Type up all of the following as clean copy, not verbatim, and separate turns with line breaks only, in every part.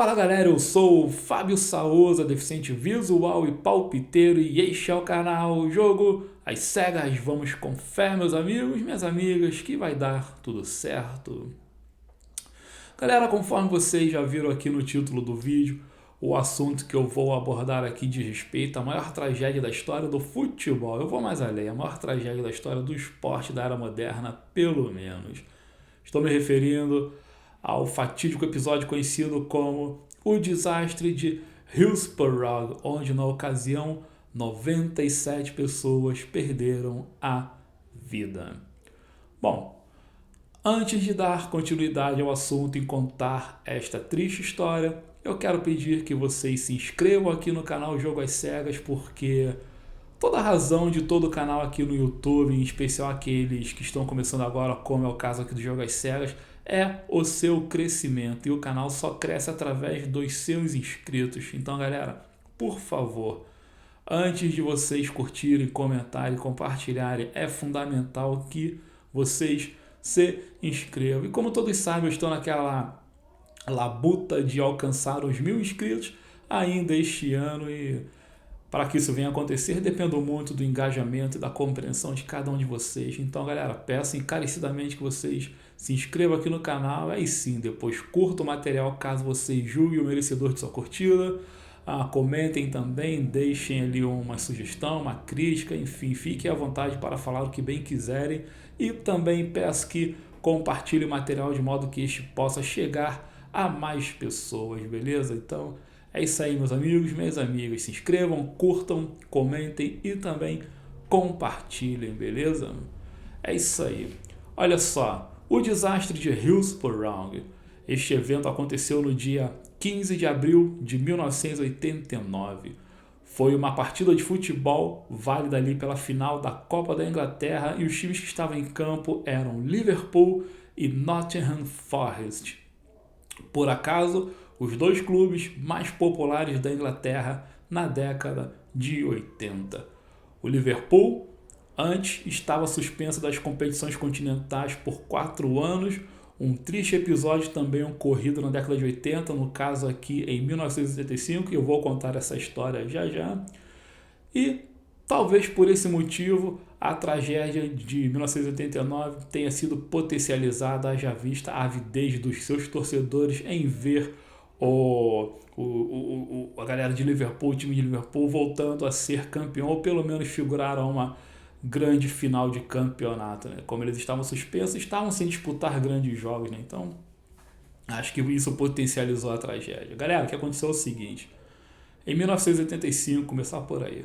Fala galera, eu sou o Fábio Saoza, deficiente visual e palpiteiro, e este é o canal Jogo às Cegas. Vamos com fé, meus amigos, minhas amigas, que vai dar tudo certo. Galera, conforme vocês já viram aqui no título do vídeo, o assunto que eu vou abordar aqui diz respeito à maior tragédia da história do futebol. Eu vou mais além, a maior tragédia da história do esporte da era moderna, pelo menos. Estou me referindo ao fatídico episódio conhecido como o desastre de Hillsborough, onde na ocasião 97 pessoas perderam a vida. Bom, antes de dar continuidade ao assunto e contar esta triste história, eu quero pedir que vocês se inscrevam aqui no canal Jogo às Cegas, porque toda a razão de todo o canal aqui no YouTube, em especial aqueles que estão começando agora, como é o caso aqui do Jogo às Cegas, é o seu crescimento. E o canal só cresce através dos seus inscritos. Então, galera, por favor, antes de vocês curtirem, comentarem, compartilharem, é fundamental que vocês se inscrevam. E como todos sabem, eu estou naquela labuta de alcançar os 1000 inscritos ainda este ano, e para que isso venha a acontecer, depende muito do engajamento e da compreensão de cada um de vocês. Então, galera, peço encarecidamente que vocês se inscrevam aqui no canal. Aí sim, depois curta o material caso vocês julguem o merecedor de sua curtida. Comentem também, deixem ali uma sugestão, uma crítica, enfim, fiquem à vontade para falar o que bem quiserem. E também peço que compartilhem o material de modo que este possa chegar a mais pessoas, beleza? Então, é isso aí, meus amigos, minhas amigas. Se inscrevam, curtam, comentem e também compartilhem, beleza? É isso aí. Olha só, o desastre de Hillsborough. Este evento aconteceu no dia 15 de abril de 1989. Foi uma partida de futebol válida ali pela final da Copa da Inglaterra, e os times que estavam em campo eram Liverpool e Nottingham Forest. Por acaso, os dois clubes mais populares da Inglaterra na década de 80. O Liverpool antes estava suspenso das competições continentais por 4 anos, um triste episódio também ocorrido na década de 80, no caso aqui em 1985, e eu vou contar essa história já já. E talvez por esse motivo a tragédia de 1989 tenha sido potencializada, haja vista a avidez dos seus torcedores em ver a galera de Liverpool, o time de Liverpool, voltando a ser campeão, ou pelo menos figurar a uma grande final de campeonato, né? Como eles estavam suspensos, estavam sem disputar grandes jogos, né? Então, acho que isso potencializou a tragédia. Galera, o que aconteceu é o seguinte: em 1985, começar por aí,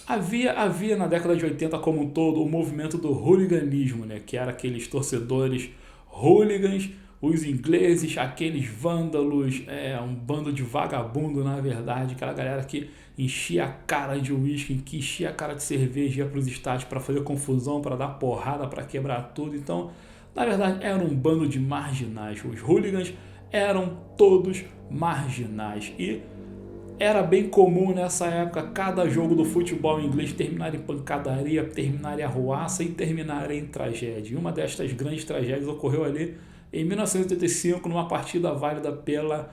havia na década de 80 como um todo o movimento do hooliganismo, né? Que era aqueles torcedores hooligans, os ingleses, aqueles vândalos, um bando de vagabundo, na verdade, aquela galera que enchia a cara de uísque, que enchia a cara de cerveja, ia para os estádios para fazer confusão, para dar porrada, para quebrar tudo. Então, na verdade, era um bando de marginais. Os hooligans eram todos marginais, e era bem comum nessa época cada jogo do futebol inglês terminar em pancadaria, terminar em arruaça e terminar em tragédia. E uma destas grandes tragédias ocorreu ali em 1985, numa partida válida pela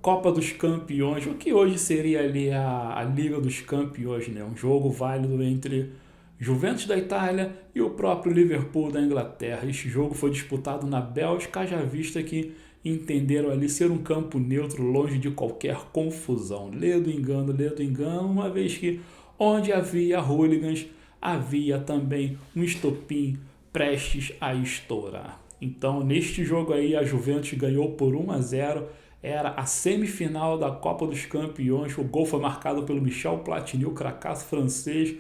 Copa dos Campeões, o que hoje seria ali a Liga dos Campeões, né? Um jogo válido entre Juventus da Itália e o próprio Liverpool da Inglaterra. Este jogo foi disputado na Bélgica, haja vista que entenderam ali ser um campo neutro, longe de qualquer confusão. Lê do engano, uma vez que onde havia hooligans, havia também um estopim prestes a estourar. Então, neste jogo aí, a Juventus ganhou por 1-0, era a semifinal da Copa dos Campeões, o gol foi marcado pelo Michel Platini, o cracaço francês,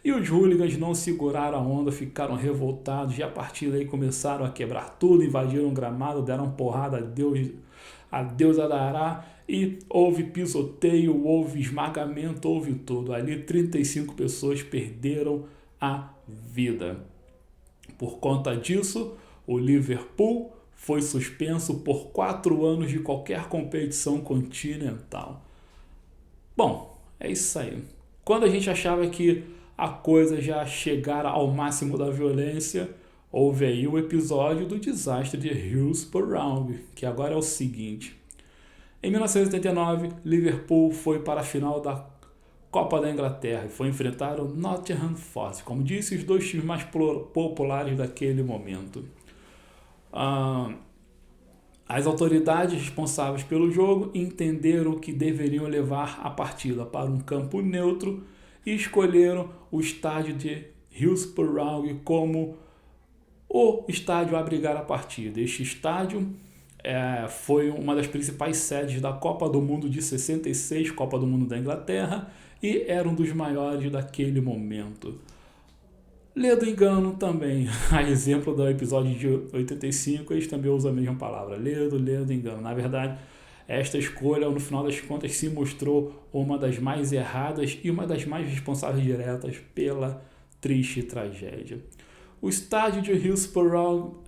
e os hooligans não seguraram a onda, ficaram revoltados, e a partir daí começaram a quebrar tudo, invadiram o gramado, deram porrada a Deus a dará, e houve pisoteio, houve esmagamento, houve tudo. Ali 35 pessoas perderam a vida. Por conta disso, o Liverpool foi suspenso por 4 anos de qualquer competição continental. Bom, é isso aí. Quando a gente achava que a coisa já chegara ao máximo da violência, houve aí o episódio do desastre de Hillsborough, que agora é o seguinte. Em 1989, Liverpool foi para a final da Copa da Inglaterra e foi enfrentar o Nottingham Forest, como disse, os dois times mais populares daquele momento. As autoridades responsáveis pelo jogo entenderam que deveriam levar a partida para um campo neutro e escolheram o estádio de Hillsborough como o estádio a abrigar a partida. Este estádio foi uma das principais sedes da Copa do Mundo de 66, Copa do Mundo da Inglaterra, e era um dos maiores daquele momento. Ledo engano também, a exemplo do episódio de 85, eles também usam a mesma palavra, ledo engano. Na verdade, esta escolha, no final das contas, se mostrou uma das mais erradas e uma das mais responsáveis diretas pela triste tragédia. O estádio de Hillsborough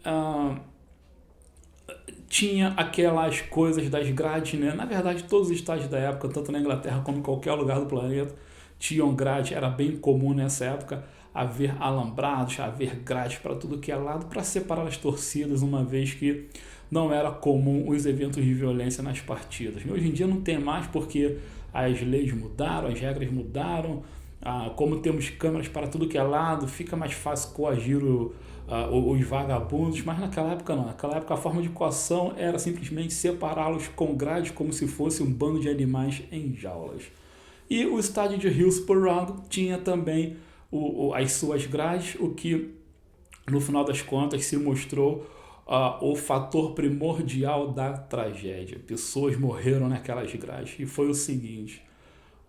tinha aquelas coisas das grades, né? Na verdade, todos os estádios da época, tanto na Inglaterra como em qualquer lugar do planeta, tinham grades. Era bem comum nessa época haver alambrados, haver grades para tudo que é lado, para separar as torcidas, uma vez que não era comum os eventos de violência nas partidas. Hoje em dia não tem mais, porque as leis mudaram, as regras mudaram, como temos câmeras para tudo que é lado, fica mais fácil coagir os vagabundos, mas naquela época não. Naquela época a forma de coação era simplesmente separá-los com grades, como se fosse um bando de animais em jaulas. E o estádio de Hillsborough tinha também as suas grades, o que no final das contas se mostrou o fator primordial da tragédia. Pessoas morreram naquelas grades. E foi o seguinte: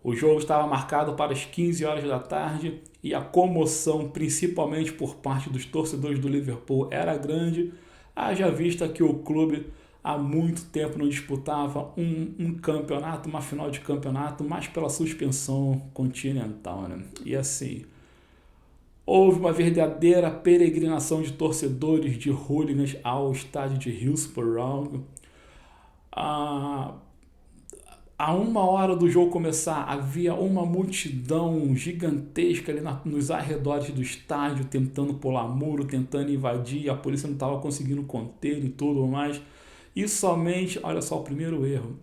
o jogo estava marcado para as 15 horas da tarde e a comoção, principalmente por parte dos torcedores do Liverpool, era grande, haja vista que o clube há muito tempo não disputava um campeonato, uma final de campeonato, mas pela suspensão continental, né? E assim, houve uma verdadeira peregrinação de torcedores, de hooligans ao estádio de Hillsborough. A 1 hora do jogo começar, havia uma multidão gigantesca ali nos arredores do estádio, tentando pular muro, tentando invadir, a polícia não estava conseguindo conter e tudo mais. E somente, olha só o primeiro erro,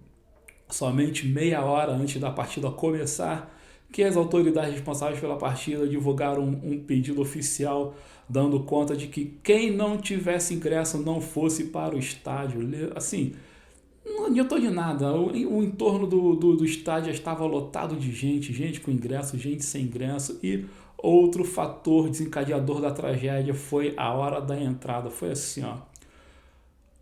somente meia hora antes da partida começar, que as autoridades responsáveis pela partida divulgaram um pedido oficial dando conta de que quem não tivesse ingresso não fosse para o estádio. Assim, não adiantou de nada, o entorno do estádio já estava lotado de gente com ingresso, gente sem ingresso. E outro fator desencadeador da tragédia foi a hora da entrada. Foi assim, ó.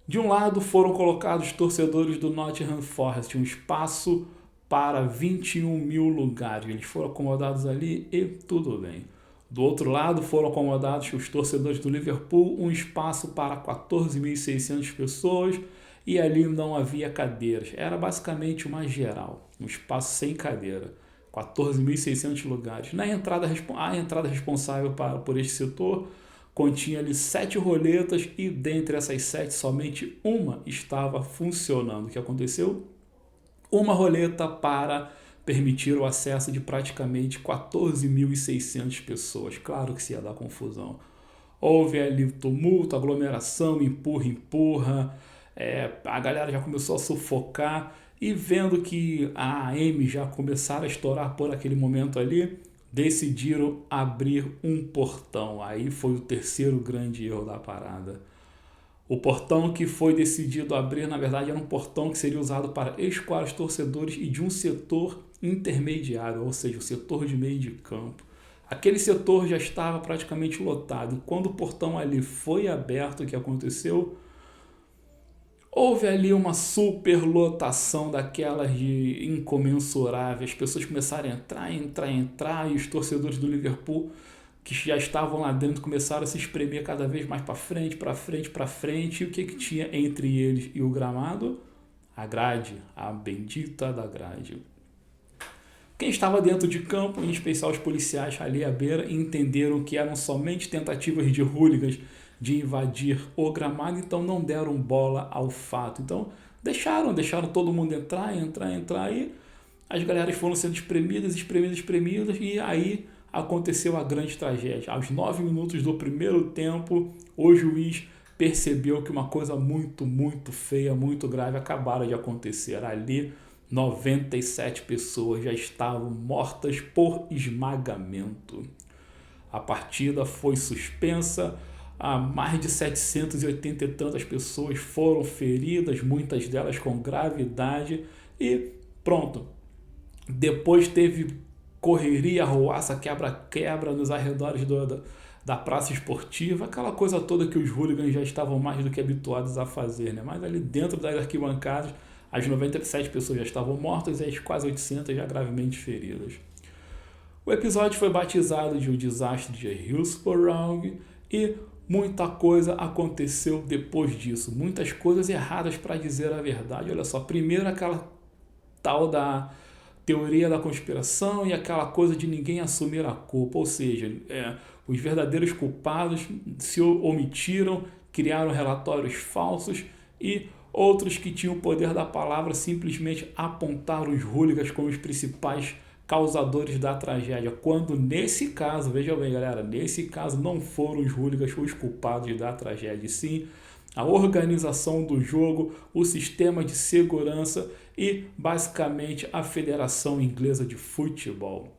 De um lado foram colocados torcedores do Nottingham Forest, um espaço para 21 mil lugares. Eles foram acomodados ali e tudo bem. Do outro lado foram acomodados os torcedores do Liverpool, um espaço para 14.600 pessoas, e ali não havia cadeiras. Era basicamente uma geral, um espaço sem cadeira, 14.600 lugares. A entrada responsável por este setor continha ali 7 roletas e dentre essas 7 somente uma estava funcionando. O que aconteceu? Uma roleta para permitir o acesso de praticamente 14.600 pessoas. Claro que se ia dar confusão. Houve ali tumulto, aglomeração, empurra. A galera já começou a sufocar, e vendo que a AM já começara a estourar por aquele momento ali, decidiram abrir um portão. Aí foi o terceiro grande erro da parada. O portão que foi decidido abrir, na verdade, era um portão que seria usado para escoar os torcedores e de um setor intermediário, ou seja, o setor de meio de campo. Aquele setor já estava praticamente lotado, e quando o portão ali foi aberto, o que aconteceu? Houve ali uma superlotação daquelas de incomensuráveis. As pessoas começaram a entrar, e os torcedores do Liverpool, que já estavam lá dentro, começaram a se espremer cada vez mais para frente. E o que tinha entre eles e o gramado? A grade, a bendita da grade. Quem estava dentro de campo, em especial os policiais ali à beira, entenderam que eram somente tentativas de hooligans de invadir o gramado, então não deram bola ao fato. Então deixaram todo mundo entrar, e as galeras foram sendo espremidas, e aí aconteceu a grande tragédia. Aos 9 minutos do primeiro tempo, o juiz percebeu que uma coisa muito, muito feia, muito grave acabara de acontecer. Ali, 97 pessoas já estavam mortas por esmagamento. A partida foi suspensa, mais de 780 e tantas pessoas foram feridas, muitas delas com gravidade, e pronto. Depois teve correria, arruaça, quebra-quebra nos arredores da praça esportiva, aquela coisa toda que os hooligans já estavam mais do que habituados a fazer, né? Mas ali dentro das arquibancadas, as 97 pessoas já estavam mortas e as quase 800 já gravemente feridas. O episódio foi batizado de O Desastre de Hillsborough e muita coisa aconteceu depois disso. Muitas coisas erradas, para dizer a verdade. Olha só, primeiro aquela tal da teoria da conspiração e aquela coisa de ninguém assumir a culpa. Ou seja, os verdadeiros culpados se omitiram, criaram relatórios falsos e outros que tinham o poder da palavra simplesmente apontaram os hooligans como os principais causadores da tragédia, quando nesse caso, veja bem galera, nesse caso não foram os hooligans os culpados da tragédia, sim a organização do jogo, o sistema de segurança e basicamente a Federação Inglesa de Futebol.